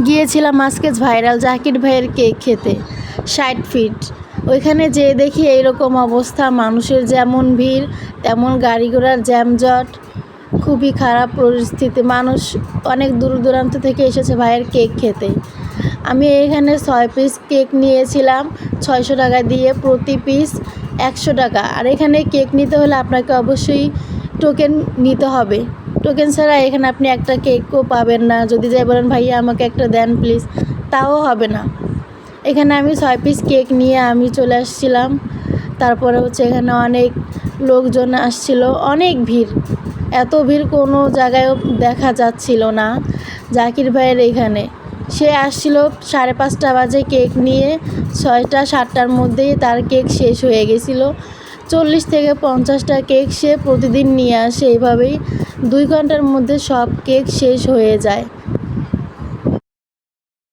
গিয়েছিলাম আজকে ভাইরাল জাকির ভাইয়ের কেক খেতে 60 ফিট। ওইখানে যেয়ে দেখি এইরকম অবস্থা, মানুষের যেমন ভিড় তেমন গাড়ি ঘোড়ার জ্যামজট, খুবই খারাপ পরিস্থিতি। মানুষ অনেক দূর দূরান্ত থেকে এসেছে ভাইয়ের কেক খেতে। আমি এখানে 6 পিস কেক নিয়েছিলাম 600 টাকা দিয়ে, প্রতি পিস 100 টাকা। আর এখানে কেক নিতে হলে আপনাকে অবশ্যই টোকেন নিতে হবে। টোকেন ছাড়া এখানে আপনি একটা কেকও পাবেন না। যদি যাই বলেন ভাইয়া আমাকে একটা দেন প্লিজ, তাও হবে না। এখানে আমি 6 পিস কেক নিয়ে আমি চলে আসছিলাম। তারপরে এখানে অনেক লোকজন আসছিল, অনেক ভিড়, এত ভিড় কোনো জায়গায়ও দেখা যাচ্ছিল না। জাকির ভাইয়ের এখানে সে আসছিল 5:30 বাজে কেক নিয়ে, 6টা 7টার মধ্যেই তার কেক শেষ হয়ে গেছিলো। 40 থেকে 50টা কেক সে প্রতিদিন নিয়ে আসে। এইভাবেই 2 ঘন্টার মধ্যে সব কেক শেষ হয়ে যায়।